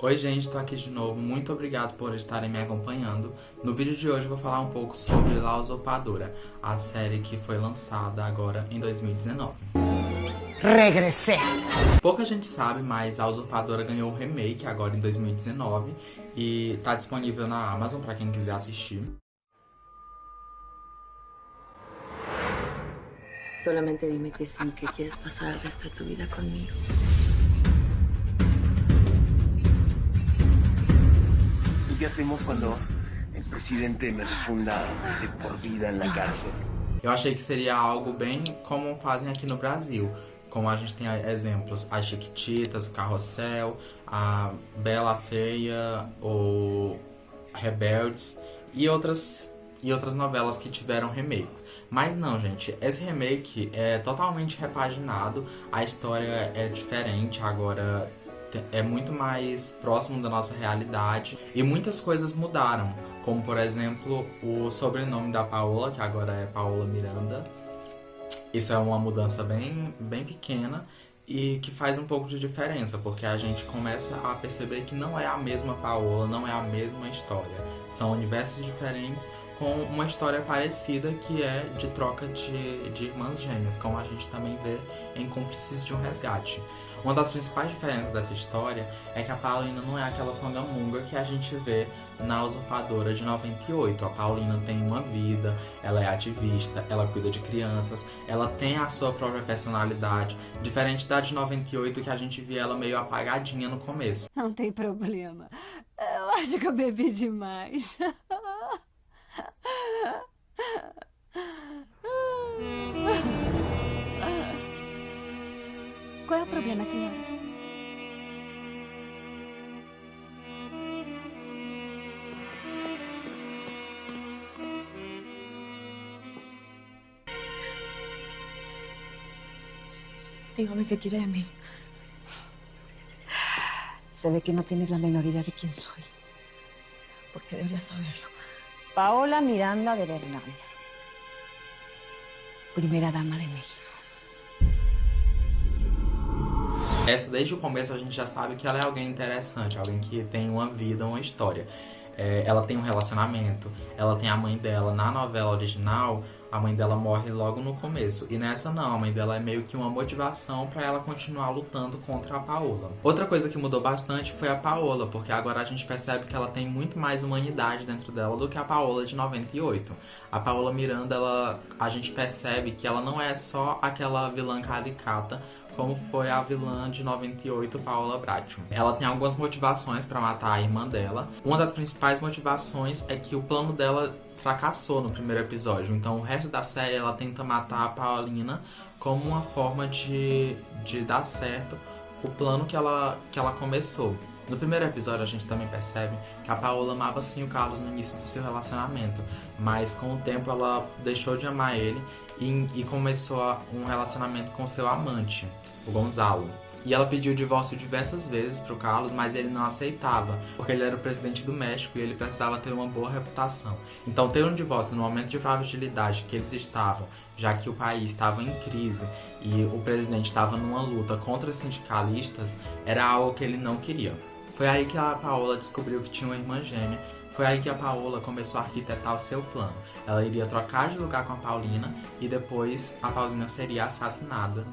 Oi gente, tô aqui de novo, muito obrigado por estarem me acompanhando. No vídeo de hoje eu vou falar um pouco sobre La Usurpadora, a série que foi lançada agora em 2019. Regressé. Pouca gente sabe, mas A Usurpadora ganhou um remake agora em 2019 e tá disponível na Amazon pra quem quiser assistir. Solamente dime que sí, que quieres pasar el resto de tu vida conmigo. ¿Y qué hacemos cuando el presidente me refunda de por vida en la cárcel? Eu achei que seria algo bem como fazem aqui no Brasil. Como a gente tem exemplos, as Chiquititas, Carrossel, a Bela Feia, o Rebeldes e outras novelas que tiveram remakes. Mas não, gente, esse remake é totalmente repaginado, a história é diferente, agora é muito mais próximo da nossa realidade e muitas coisas mudaram, como por exemplo o sobrenome da Paola, que agora é Paola Miranda. Isso é uma mudança bem pequena e que faz um pouco de diferença, porque a gente começa a perceber que não é a mesma Paola, não é a mesma história. São universos diferentes com uma história parecida que é de troca de irmãs gêmeas, como a gente também vê em Cúmplices de um Resgate. Uma das principais diferenças dessa história é que a Paulina não é aquela songamonga que a gente vê na Usurpadora de 98. A Paulina tem uma vida, ela é ativista, ela cuida de crianças, ela tem a sua própria personalidade, diferente da de 98 que a gente via ela meio apagadinha no começo. Não tem problema. Eu acho que eu bebi demais. Qual é o problema, senhora? Dígame qué quiere de mí. Se ve que no tienes la menor idea de quién soy. Porque deberías saberlo. Paola Miranda de Bernal. Primera dama de México. Essa, desde o começo, a gente já sabe que ela é alguém interessante, alguém que tem uma vida, uma história. Ela tem um relacionamento, ela tem a mãe dela. Na novela original, a mãe dela morre logo no começo. E nessa não, a mãe dela é meio que uma motivação pra ela continuar lutando contra a Paola. Outra coisa que mudou bastante foi a Paola, porque agora a gente percebe que ela tem muito mais humanidade dentro dela do que a Paola de 98. A Paola Miranda, a gente percebe que ela não é só aquela vilã caricata, como foi a vilã de 98, Paola Bracho. Ela tem algumas motivações pra matar a irmã dela. Uma das principais motivações é que o plano dela fracassou no primeiro episódio. Então o resto da série ela tenta matar a Paulina como uma forma de dar certo o plano que ela começou. No primeiro episódio a gente também percebe que a Paola amava sim o Carlos no início do seu relacionamento, mas com o tempo ela deixou de amar ele e começou um relacionamento com seu amante, o Gonzalo. E ela pediu o divórcio diversas vezes pro Carlos, mas ele não aceitava, porque ele era o presidente do México e ele precisava ter uma boa reputação. Então ter um divórcio no momento de fragilidade que eles estavam, já que o país estava em crise e o presidente estava numa luta contra os sindicalistas, era algo que ele não queria. Foi aí que a Paola descobriu que tinha uma irmã gêmea. Foi aí que a Paola começou a arquitetar o seu plano. Ela iria trocar de lugar com a Paulina e depois a Paulina seria assassinada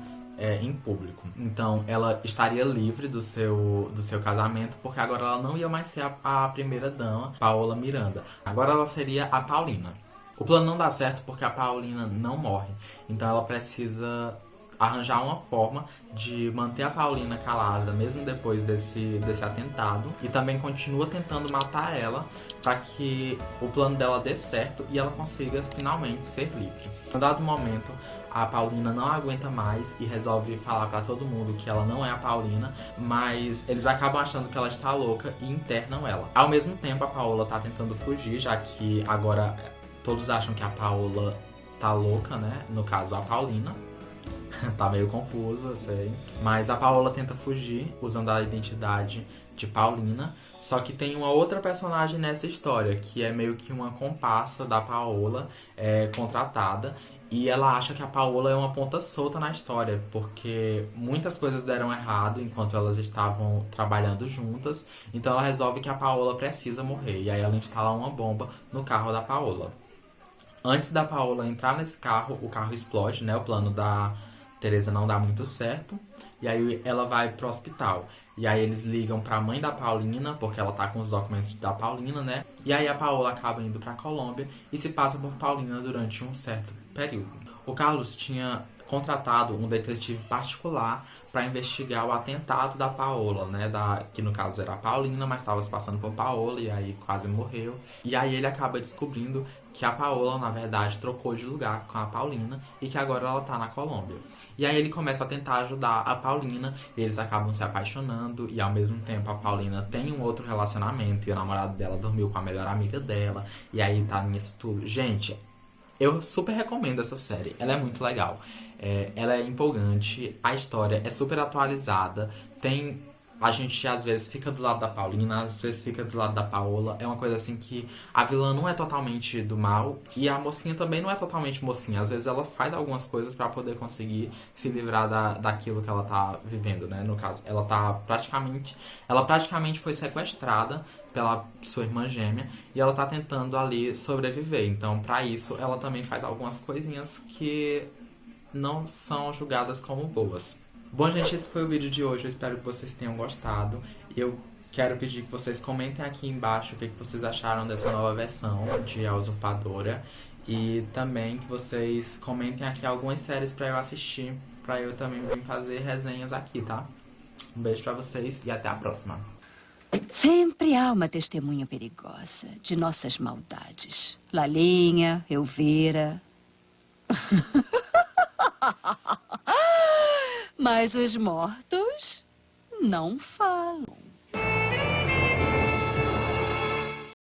em público. Então ela estaria livre do seu casamento, porque agora ela não ia mais ser a primeira dama, Paola Miranda. Agora ela seria a Paulina. O plano não dá certo porque a Paulina não morre. Então ela precisa arranjar uma forma de manter a Paulina calada mesmo depois desse atentado, e também continua tentando matar ela para que o plano dela dê certo e ela consiga finalmente ser livre. Em dado momento, a Paulina não aguenta mais e resolve falar pra todo mundo que ela não é a Paulina, mas eles acabam achando que ela está louca e internam ela. Ao mesmo tempo, a Paola tá tentando fugir, já que agora todos acham que a Paola tá louca, né? No caso, a Paulina. Tá meio confuso, eu sei. Mas a Paola tenta fugir usando a identidade de Paulina. Só que tem uma outra personagem nessa história, que é meio que uma comparsa da Paola, contratada. E ela acha que a Paola é uma ponta solta na história, porque muitas coisas deram errado enquanto elas estavam trabalhando juntas. Então ela resolve que a Paola precisa morrer. E aí ela instala uma bomba no carro da Paola. Antes da Paola entrar nesse carro, o carro explode, né? O plano da Teresa não dá muito certo. E aí ela vai pro hospital. E aí eles ligam pra mãe da Paulina, porque ela tá com os documentos da Paulina, né? E aí a Paola acaba indo pra Colômbia e se passa por Paulina durante um certo período. O Carlos tinha contratado um detetive particular para investigar o atentado da Paola, né? Que no caso era a Paulina, mas estava se passando por Paola e aí quase morreu. E aí ele acaba descobrindo que a Paola, na verdade, trocou de lugar com a Paulina e que agora ela tá na Colômbia. E aí ele começa a tentar ajudar a Paulina, e eles acabam se apaixonando, e ao mesmo tempo a Paulina tem um outro relacionamento, e o namorado dela dormiu com a melhor amiga dela, e aí tá nisso tudo. Gente, eu super recomendo essa série, ela é muito legal. Ela é empolgante, a história é super atualizada, a gente às vezes fica do lado da Paulina, às vezes fica do lado da Paola. É uma coisa assim que a vilã não é totalmente do mal e a mocinha também não é totalmente mocinha. Às vezes ela faz algumas coisas pra poder conseguir se livrar daquilo que ela tá vivendo, né? No caso, ela praticamente foi sequestrada pela sua irmã gêmea e ela tá tentando ali sobreviver. Então, pra isso, ela também faz algumas coisinhas que não são julgadas como boas. Bom, gente, esse foi o vídeo de hoje. Eu espero que vocês tenham gostado. Eu quero pedir que vocês comentem aqui embaixo o que vocês acharam dessa nova versão de A Usurpadora. E também que vocês comentem aqui algumas séries pra eu assistir, pra eu também vir fazer resenhas aqui, tá? Um beijo pra vocês e até a próxima. Sempre há uma testemunha perigosa de nossas maldades. Lalinha, Elvira. Mas os mortos não falam.